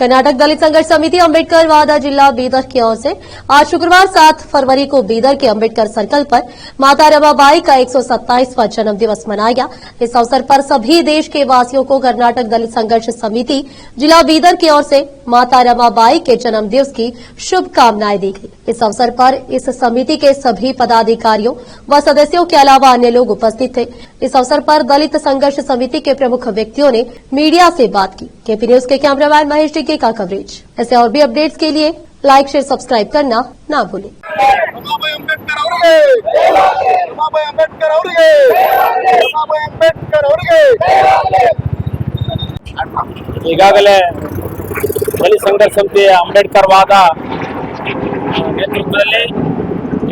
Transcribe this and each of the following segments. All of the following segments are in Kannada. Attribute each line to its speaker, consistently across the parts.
Speaker 1: कर्नाटक दलित संघर्ष समिति अम्बेडकर वादा जिला बीदर की ओर से आज शुक्रवार 7 फरवरी को बीदर के अम्बेडकर सर्कल पर माता रमाबाई का 127वां जन्म दिवस मनाया गया। इस अवसर पर सभी देश के वासियों को कर्नाटक दलित संघर्ष समिति जिला बीदर की ओर से माता रमाबाई के जन्म दिवस की शुभकामनाएं दी गई। इस अवसर पर इस समिति के सभी पदाधिकारियों व सदस्यों के अलावा अन्य लोग उपस्थित थे। इस अवसर पर दलित संघर्ष समिति के प्रमुख व्यक्तियों ने मीडिया से बात की। केपी न्यूज के कैमरामैन महेश टिक्के का कवरेज। ऐसे और भी अपडेट्स के लिए लाइक शेयर सब्सक्राइब करना ना भूलें।
Speaker 2: ಈಗಾಗಲೇ ದಲಿತ ಸಂಘರ್ಷ ಸಮಿತಿಯ ಅಂಬೇಡ್ಕರ್ ವಾದ ನೇತೃತ್ವದಲ್ಲಿ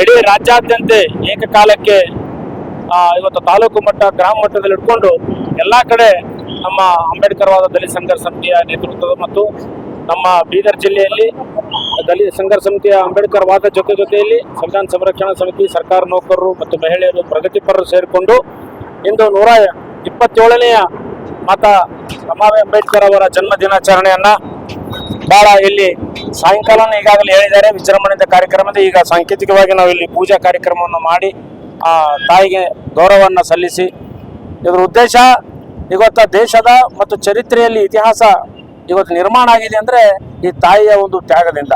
Speaker 2: ಇಡೀ ರಾಜ್ಯಾದ್ಯಂತ ಏಕಕಾಲಕ್ಕೆ ಇವತ್ತು ತಾಲೂಕು ಮಟ್ಟ ಗ್ರಾಮ ಮಟ್ಟದಲ್ಲಿ ಇಟ್ಕೊಂಡು ಎಲ್ಲಾ ಕಡೆ ನಮ್ಮ ಅಂಬೇಡ್ಕರ್ ವಾದ ದಲಿತ ಸಂಘರ್ಷ ಸಮಿತಿಯ ನೇತೃತ್ವದ ಮತ್ತು ನಮ್ಮ ಬೀದರ್ ಜಿಲ್ಲೆಯಲ್ಲಿ ದಲಿತ ಸಂಘರ್ಷ ಸಮಿತಿಯ ಅಂಬೇಡ್ಕರ್ ವಾದ ಜೊತೆಯಲ್ಲಿ ಸಂವಿಧಾನ ಸಂರಕ್ಷಣಾ ಸಮಿತಿ, ಸರ್ಕಾರ ನೌಕರರು ಮತ್ತು ಮಹಿಳೆಯರು, ಪ್ರಗತಿಪರರು ಸೇರಿಕೊಂಡು ಇಂದು 127ನೇಯ ಮಾತಾ ರಮಾಬಾಯಿ ಅಂಬೇಡ್ಕರ್ ಅವರ ಜನ್ಮ ದಿನಾಚರಣೆಯನ್ನ ಬಹಳ ಇಲ್ಲಿ ಸಾಯಂಕಾಲನ ಈಗಾಗಲೇ ಹೇಳಿದ್ದಾರೆ ವಿಜೃಂಭಣೆಯಿಂದ ಕಾರ್ಯಕ್ರಮದ ಈಗ ಸಾಂಕೇತಿಕವಾಗಿ ನಾವು ಇಲ್ಲಿ ಪೂಜಾ ಕಾರ್ಯಕ್ರಮವನ್ನು ಮಾಡಿ ತಾಯಿಗೆ ಗೌರವವನ್ನು ಸಲ್ಲಿಸಿ ಇದರ ಉದ್ದೇಶ ಇವತ್ತು ದೇಶದ ಮತ್ತು ಚರಿತ್ರೆಯಲ್ಲಿ ಇತಿಹಾಸ ಇವತ್ತು ನಿರ್ಮಾಣ ಆಗಿದೆ ಅಂದ್ರೆ ಈ ತಾಯಿಯ ಒಂದು ತ್ಯಾಗದಿಂದ.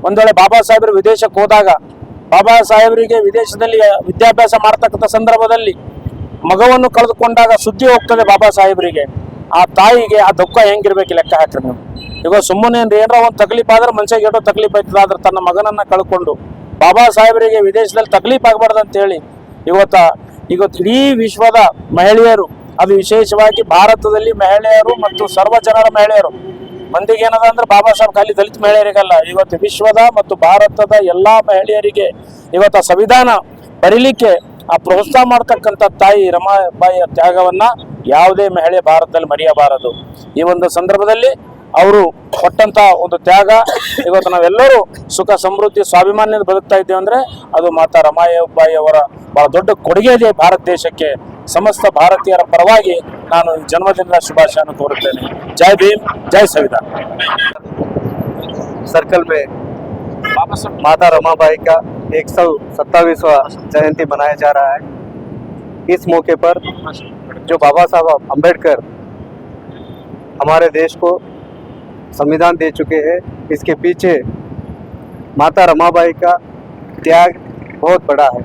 Speaker 2: ಒಂದ್ ವೇಳೆ ಬಾಬಾ ಸಾಹೇಬರು ವಿದೇಶಕ್ಕೆ ಹೋದಾಗ ಬಾಬಾ ಸಾಹೇಬರಿಗೆ ವಿದೇಶದಲ್ಲಿ ವಿದ್ಯಾಭ್ಯಾಸ ಮಾಡ್ತಕ್ಕಂಥ ಸಂದರ್ಭದಲ್ಲಿ ಮಗವನ್ನು ಕಳೆದುಕೊಂಡಾಗ ಸುದ್ದಿ ಹೋಗ್ತದೆ ಬಾಬಾ ಸಾಹೇಬರಿಗೆ, ಆ ತಾಯಿಗೆ ಆ ದುಃಖ ಹೆಂಗಿರ್ಬೇಕು ಲೆಕ್ಕ ಹಾಕ್ರಿ ನೀವು. ಈಗ ಸುಮ್ಮನೆ ಏನಾರ ಒಂದು ತಕ್ಲೀಫ್ ಆದ್ರೆ ಮನುಷ್ಯಗೆ ಏನೋ ತಕ್ಲೀಫ್ ಆಯ್ತದ, ಆದ್ರೆ ತನ್ನ ಮಗನನ್ನ ಕಳ್ಕೊಂಡು ಬಾಬಾ ಸಾಹೇಬರಿಗೆ ವಿದೇಶದಲ್ಲಿ ತಕ್ಲೀಫ್ ಆಗಬಾರ್ದು ಅಂತ ಹೇಳಿ ಇವತ್ತು ಇಡೀ ವಿಶ್ವದ ಮಹಿಳೆಯರು, ಅದು ವಿಶೇಷವಾಗಿ ಭಾರತದಲ್ಲಿ ಮಹಿಳೆಯರು ಮತ್ತು ಸರ್ವ ಜನರ ಮಹಿಳೆಯರು, ಮಂದಿಗೆ ಏನದ ಅಂದ್ರೆ ಬಾಬಾ ಸಾಹೇಬ್ ಖಾಲಿ ದಲಿತ ಮಹಿಳೆಯರಿಗಲ್ಲ, ಇವತ್ತು ವಿಶ್ವದ ಮತ್ತು ಭಾರತದ ಎಲ್ಲಾ ಮಹಿಳೆಯರಿಗೆ ಇವತ್ತು ಸಂವಿಧಾನ ಬರೀಲಿಕ್ಕೆ ಆ ಪ್ರೋತ್ಸಾಹ ಮಾಡ್ತಕ್ಕಂಥ ತಾಯಿ ರಮಾಬಾಯಿಯ ತ್ಯಾಗವನ್ನ ಯಾವುದೇ ಮಹಿಳೆ ಭಾರತದಲ್ಲಿ ಮರೆಯಬಾರದು. ಈ ಒಂದು ಸಂದರ್ಭದಲ್ಲಿ ಅವರು ಕೊಟ್ಟಂತ ಒಂದು ತ್ಯಾಗ ಇವತ್ತು ನಾವೆಲ್ಲರೂ ಸುಖ ಸಮೃದ್ಧಿ ಸ್ವಾಭಿಮಾನ್ಯದ ಬದುಕ್ತಾ ಇದ್ದೇವೆ ಅಂದ್ರೆ ಅದು ಮಾತಾ ರಮಾಬಾಯಿ ಅವರ ಬಹಳ ದೊಡ್ಡ ಕೊಡುಗೆ ಇದೆ ಭಾರತ ದೇಶಕ್ಕೆ. ಸಮಸ್ತ ಭಾರತೀಯರ ಪರವಾಗಿ ನಾನು ಜನ್ಮದಿನದ ಶುಭಾಶಯವನ್ನು ಕೋರುತ್ತೇನೆ. जय भीम, जय संविधान।
Speaker 3: सर्कल में माता रमाबाई का 127वां जयंती मनाया जा रहा है। इस मौके पर जो बाबा साहब अम्बेडकर हमारे देश को संविधान दे चुके हैं, इसके पीछे माता रमाबाई का त्याग बहुत बड़ा है।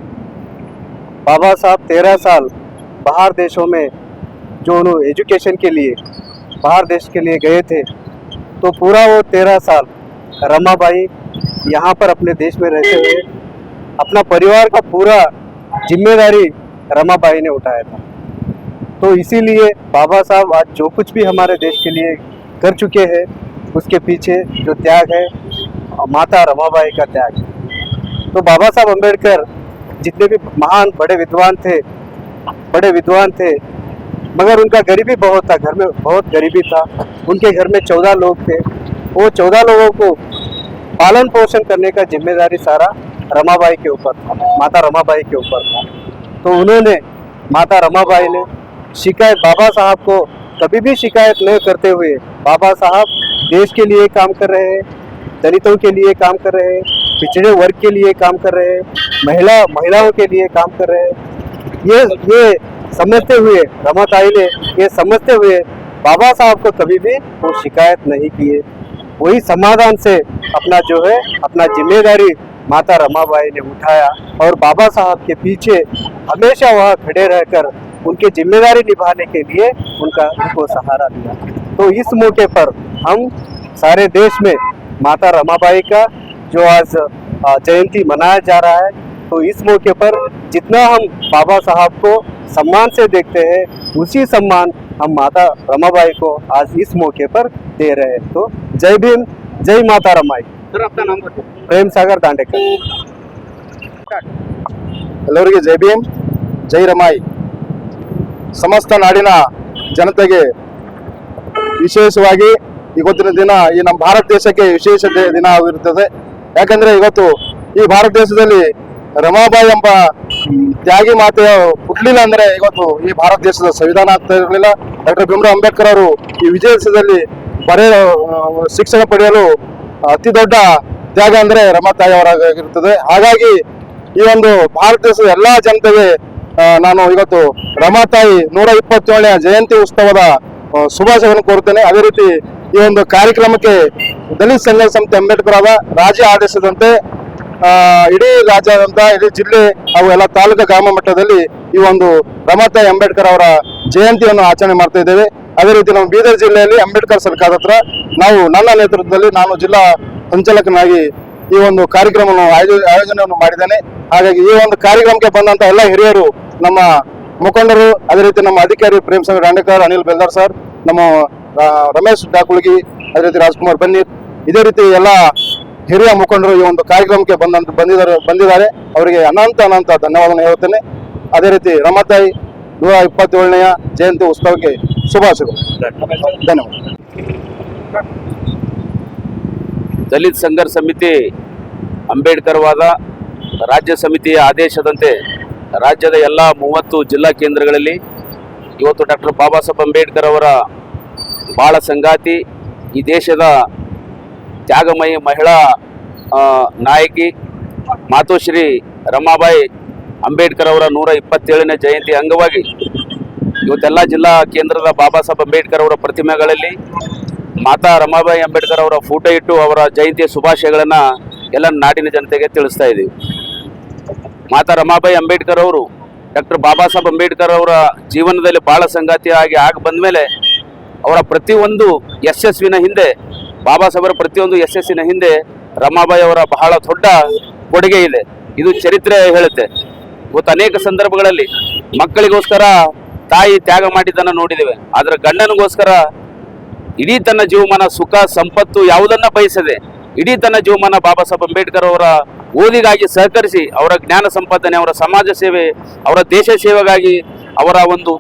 Speaker 3: बाबा साहब 13 साल बाहर देशों में जो उन्होंने एजुकेशन के लिए बाहर देश के लिए गए थे, तो पूरा वो 13 साल रमाबाई यहाँ पर अपने देश में रहते हुए अपना परिवार का पूरा जिम्मेदारी रमाबाई ने उठाया था। तो इसीलिए बाबा साहब आज जो कुछ भी हमारे देश के लिए कर चुके हैं, उसके पीछे जो त्याग है माता रमाबाई का त्याग है। तो बाबा साहब अम्बेडकर जितने भी महान बड़े विद्वान थे, मगर उनका गरीबी बहुत था, घर में बहुत गरीबी था। उनके घर में 14 लोग थे, वो 14 लोगों को पालन पोषण करने का जिम्मेदारी सारा रमाबाई के ऊपर था, माता रमाबाई के ऊपर था। तो उन्होंने माता रमाबाई ने शिकायत बाबा साहब को कभी भी शिकायत न करते हुए, बाबा साहब देश के लिए काम कर रहे हैं, दलितों के लिए काम कर रहे हैं, पिछड़े वर्ग के लिए काम कर रहे हैं, महिलाओं के लिए काम कर रहे हैं। ये समझते हुए रमाताई ने ये समझते हुए बाबा साहब को कभी भी वो शिकायत नहीं किए, वही समाधान से अपना जो है अपना जिम्मेदारी माता रमाबाई ने उठाया और बाबा साहब के पीछे हमेशा वहाँ खड़े रहकर उनकी जिम्मेदारी निभाने के लिए उनको सहारा दिया। तो इस मौके पर हम सारे देश में माता रमाबाई का जो आज जयंती मनाया जा रहा है, तो इस मौके पर जितना हम बाबा साहब को सम्मान से देखते हैं, उसी सम्मान हम माता रमाबाई को आज इस मौके पर दे रहे हैं। तो जय भीम, जय माता रमाई।
Speaker 2: सर, आपका नाम बताइए।
Speaker 3: प्रेम सागर दांडेकर।
Speaker 4: ಎಲ್ಲರಿಗೆ ಜೈ ಭೀಮ್, ಜೈ ರಮಾಯಿ. ಸಮಸ್ತ ನಾಡಿನ ಜನತೆಗೆ ವಿಶೇಷವಾಗಿ ಇವತ್ತಿನ ದಿನ ಈ ನಮ್ಮ ಭಾರತ ದೇಶಕ್ಕೆ ವಿಶೇಷ ದಿನ ಆಗಿರುತ್ತದೆ. ಯಾಕಂದ್ರೆ ಇವತ್ತು ಈ ಭಾರತ ದೇಶದಲ್ಲಿ ರಮಾಬಾಯಿ ಎಂಬ ತ್ಯಾಗಿ ಮಾತೆಯ ಹುಟ್ಟಲಿಲ್ಲ ಅಂದ್ರೆ ಇವತ್ತು ಈ ಭಾರತ ದೇಶದ ಸಂವಿಧಾನ ಆಗ್ತಾ ಇರಲಿಲ್ಲ. ಡಾಕ್ಟರ್ ಭೀಮರಾವ್ ಅಂಬೇಡ್ಕರ್ ಅವರು ಈ ವಿಜಯೋತ್ಸವದಲ್ಲಿ ಶಿಕ್ಷಣ ಪಡೆಯಲು ಅತಿ ದೊಡ್ಡ ತ್ಯಾಗ ಅಂದ್ರೆ ರಮಾತಾಯಿ ಅವರಾಗಿರ್ತದೆ. ಹಾಗಾಗಿ ಈ ಒಂದು ಭಾರತ ದೇಶದ ಎಲ್ಲಾ ಜನತೆಗೆ ನಾನು ಇವತ್ತು ರಮಾತಾಯಿ 127ನೇ ಜಯಂತಿ ಉತ್ಸವದ ಶುಭಾಶಯವನ್ನು ಕೋರುತ್ತೇನೆ. ಅದೇ ರೀತಿ ಈ ಒಂದು ಕಾರ್ಯಕ್ರಮಕ್ಕೆ ದಲಿತ ಸಂಘರ್ಷ ಸಮಿತಿ ಅಂಬೇಡ್ಕರ್ ಅವರ ರಾಜ್ಯ ಆದೇಶದಂತೆ ಇಡೀ ರಾಜ್ಯಾದ್ಯಂತ ಇಡೀ ಜಿಲ್ಲೆ ಹಾಗೂ ಎಲ್ಲ ತಾಲೂಕು ಗ್ರಾಮ ಮಟ್ಟದಲ್ಲಿ ಈ ಒಂದು ರಮಾತಾಯಿ ಅಂಬೇಡ್ಕರ್ ಅವರ ಜಯಂತಿಯನ್ನು ಆಚರಣೆ ಮಾಡ್ತಾ ಇದ್ದೇವೆ. ಅದೇ ರೀತಿ ನಮ್ಮ ಬೀದರ್ ಜಿಲ್ಲೆಯಲ್ಲಿ ಅಂಬೇಡ್ಕರ್ ಸರ್ಕಾರ ಹತ್ರ ನಾವು ನನ್ನ ನೇತೃತ್ವದಲ್ಲಿ ನಾನು ಜಿಲ್ಲಾ ಸಂಚಾಲಕನಾಗಿ ಈ ಒಂದು ಕಾರ್ಯಕ್ರಮವನ್ನು ಆಯೋಜನೆಯನ್ನು ಮಾಡಿದ್ದೇನೆ. ಹಾಗಾಗಿ ಈ ಒಂದು ಕಾರ್ಯಕ್ರಮಕ್ಕೆ ಬಂದಂತ ಎಲ್ಲ ಹಿರಿಯರು, ನಮ್ಮ ಮುಖಂಡರು, ಅದೇ ರೀತಿ ನಮ್ಮ ಅಧಿಕಾರಿ ಪ್ರೇಮ್ ಸಂಘ ರಾಂಡೇಕರ್, ಅನಿಲ್ ಬೆಲ್ದಾರ್ ಸರ್, ನಮ್ಮ ರಮೇಶ್ ಡಾಕುಳಗಿ, ಅದೇ ರೀತಿ ರಾಜ್ಕುಮಾರ್ ಬನ್ನೀರ್, ಇದೇ ರೀತಿ ಎಲ್ಲ ಹಿರಿಯ ಮುಖಂಡರು ಈ ಒಂದು ಕಾರ್ಯಕ್ರಮಕ್ಕೆ ಬಂದಿದ್ದಾರೆ. ಅವರಿಗೆ ಅನಂತ ಧನ್ಯವಾದ ಹೇಳುತ್ತೇನೆ. ಅದೇ ರೀತಿ ರಮಾತಾಯಿ 127ನೇ ಜಯಂತಿ ಉತ್ಸವಕ್ಕೆ ಶುಭಾಶಯಗಳು. ಧನ್ಯವಾದ.
Speaker 5: ದಲಿತ ಸಂಘರ್ಷ ಸಮಿತಿ ಅಂಬೇಡ್ಕರ್ ವಾದ ರಾಜ್ಯ ಸಮಿತಿಯ ಆದೇಶದಂತೆ ರಾಜ್ಯದ ಎಲ್ಲ 30 ಜಿಲ್ಲಾ ಕೇಂದ್ರಗಳಲ್ಲಿ ಇವತ್ತು ಡಾಕ್ಟರ್ ಬಾಬಾ ಸಾಹೇಬ್ ಅಂಬೇಡ್ಕರ್ ಅವರ ಬಾಳ ಸಂಗಾತಿ, ಈ ದೇಶದ ತ್ಯಾಗಮಯಿ ಮಹಿಳಾ ನಾಯಕಿ ಮಾತೋಶ್ರೀ ರಮಾಬಾಯಿ ಅಂಬೇಡ್ಕರ್ ಅವರ 127ನೇ ಜಯಂತಿ ಅಂಗವಾಗಿ ಇವತ್ತೆಲ್ಲ ಜಿಲ್ಲಾ ಕೇಂದ್ರದ ಬಾಬಾ ಸಾಹೇಬ್ ಅಂಬೇಡ್ಕರ್ ಅವರ ಪ್ರತಿಮೆಗಳಲ್ಲಿ ಮಾತಾ ರಮಾಬಾಯಿ ಅಂಬೇಡ್ಕರ್ ಅವರ ಫೋಟೋ ಇಟ್ಟು ಅವರ ಜಯಂತಿಯ ಶುಭಾಶಯಗಳನ್ನು ಎಲ್ಲ ನಾಡಿನ ಜನತೆಗೆ ತಿಳಿಸ್ತಾ ಇದ್ದೀವಿ. ಮಾತಾ ರಮಾಬಾಯಿ ಅಂಬೇಡ್ಕರ್ ಅವರು ಡಾಕ್ಟರ್ ಬಾಬಾ ಸಾಹೇಬ್ ಅಂಬೇಡ್ಕರ್ ಅವರ ಜೀವನದಲ್ಲಿ ಬಾಳ ಸಂಗಾತಿಯಾಗಿ ಬಂದ್ಮೇಲೆ ಅವರ ಪ್ರತಿಯೊಂದು ಯಶಸ್ವಿನ ಹಿಂದೆ, ಬಾಬಾ ಸಾಹೇಬರ ಪ್ರತಿಯೊಂದು ಯಶಸ್ಸಿನ ಹಿಂದೆ ರಮಾಬಾಯಿ ಅವರ ಬಹಳ ದೊಡ್ಡ ಕೊಡುಗೆ ಇದೆ. ಇದು ಚರಿತ್ರೆ ಹೇಳುತ್ತೆ. ಇವತ್ತು ಅನೇಕ ಸಂದರ್ಭಗಳಲ್ಲಿ ಮಕ್ಕಳಿಗೋಸ್ಕರ ತಾಯಿ ತ್ಯಾಗ ಮಾಡಿದ್ದನ್ನು ನೋಡಿದ್ದೇವೆ. ಆದರೆ ಗಂಡನಿಗೋಸ್ಕರ ಇಡೀ ತನ್ನ ಜೀವಮಾನ ಸುಖ ಸಂಪತ್ತು ಯಾವುದನ್ನ ಬಯಸದೆ ಇಡೀ ತನ್ನ ಜೀವಮಾನ ಬಾಬಾ ಸಾಹೇಬ್ ಅಂಬೇಡ್ಕರ್ ಅವರ ಓದಿಗಾಗಿ ಸಹಕರಿಸಿ ಅವರ ಜ್ಞಾನ ಸಂಪಾದನೆ, ಅವರ ಸಮಾಜ ಸೇವೆ, ಅವರ ದೇಶ ಸೇವೆಗಾಗಿ ಅವರ ಒಂದು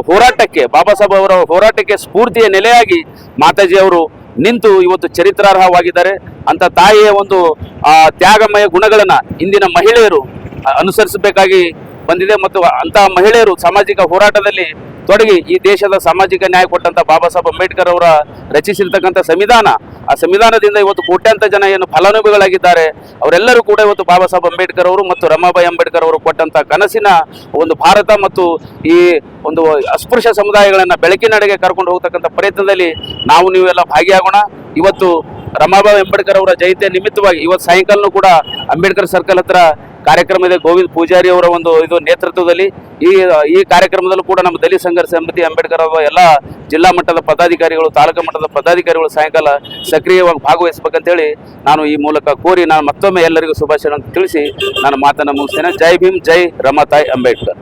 Speaker 5: ಹೋರಾಟಕ್ಕೆ, ಬಾಬಾ ಸಾಹೇಬ್ ಅವರ ಹೋರಾಟಕ್ಕೆ ಸ್ಫೂರ್ತಿಯ ನೆಲೆಯಾಗಿ ಮಾತಾಜಿ ಅವರು ನಿಂತು ಇವತ್ತು ಚರಿತ್ರಾರ್ಹವಾಗಿದ್ದಾರೆ. ಅಂತ ತಾಯಿಯ ಒಂದು ತ್ಯಾಗಮಯ ಗುಣಗಳನ್ನ ಇಂದಿನ ಮಹಿಳೆಯರು ಅನುಸರಿಸಬೇಕಾಗಿ ಬಂದಿದೆ. ಮತ್ತು ಅಂತಹ ಮಹಿಳೆಯರು ಸಾಮಾಜಿಕ ಹೋರಾಟದಲ್ಲಿ ತೊಡಗಿ ಈ ದೇಶದ ಸಾಮಾಜಿಕ ನ್ಯಾಯ ಕೊಟ್ಟಂತ ಬಾಬಾ ಸಾಹೇಬ್ ಅಂಬೇಡ್ಕರ್ ಅವರ ರಚಿಸಿರ್ತಕ್ಕಂಥ ಸಂವಿಧಾನ, ಆ ಸಂವಿಧಾನದಿಂದ ಇವತ್ತು ಕೋಟ್ಯಾಂತರ ಜನ ಏನು ಫಲಾನುಭವಿಗಳಾಗಿದ್ದಾರೆ ಅವರೆಲ್ಲರೂ ಕೂಡ ಇವತ್ತು ಬಾಬಾ ಸಾಹೇಬ್ ಅಂಬೇಡ್ಕರ್ ಅವರು ಮತ್ತು ರಮಾಬಾಯಿ ಅಂಬೇಡ್ಕರ್ ಅವರು ಕೊಟ್ಟಂತ ಕನಸಿನ ಒಂದು ಭಾರತ ಮತ್ತು ಈ ಒಂದು ಅಸ್ಪೃಶ್ಯ ಸಮುದಾಯಗಳನ್ನ ಬೆಳಕಿನಡೆಗೆ ಕರ್ಕೊಂಡು ಹೋಗ್ತಕ್ಕಂಥ ಪ್ರಯತ್ನದಲ್ಲಿ ನಾವು ನೀವೆಲ್ಲ ಭಾಗಿಯಾಗೋಣ. ಇವತ್ತು ರಮಾಬಾಯಿ ಅಂಬೇಡ್ಕರ್ ಅವರ ಜಯಂತಿಯ ನಿಮಿತ್ತವಾಗಿ ಇವತ್ತು ಸಾಯಂಕಾಲನೂ ಕೂಡ ಅಂಬೇಡ್ಕರ್ ಸರ್ಕಲ್ ಹತ್ರ ಕಾರ್ಯಕ್ರಮ ಇದೆ. ಗೋವಿಂದ ಪೂಜಾರಿ ಅವರ ಒಂದು ನೇತೃತ್ವದಲ್ಲಿ ಈ ಕಾರ್ಯಕ್ರಮದಲ್ಲೂ ಕೂಡ ನಮ್ಮ ದಲಿತ ಸಂಘರ್ಷ ಸಮಿತಿ ಅಂಬೇಡ್ಕರ್ ಅವರ ಎಲ್ಲ ಜಿಲ್ಲಾ ಮಟ್ಟದ ಪದಾಧಿಕಾರಿಗಳು, ತಾಲೂಕು ಮಟ್ಟದ ಪದಾಧಿಕಾರಿಗಳು ಸಾಯಂಕಾಲ ಸಕ್ರಿಯವಾಗಿ ಭಾಗವಹಿಸಬೇಕಂತೇಳಿ ನಾನು ಈ ಮೂಲಕ ಕೋರಿ ನಾನು ಮತ್ತೊಮ್ಮೆ ಎಲ್ಲರಿಗೂ ಶುಭಾಶಯ ತಿಳಿಸಿ ನಾನು ಮಾತನ್ನು ಮುಗಿಸ್ತೇನೆ. ಜೈ ಭೀಮ್, ಜೈ ರಮಾತಾಯಿ ಅಂಬೇಡ್ಕರ್.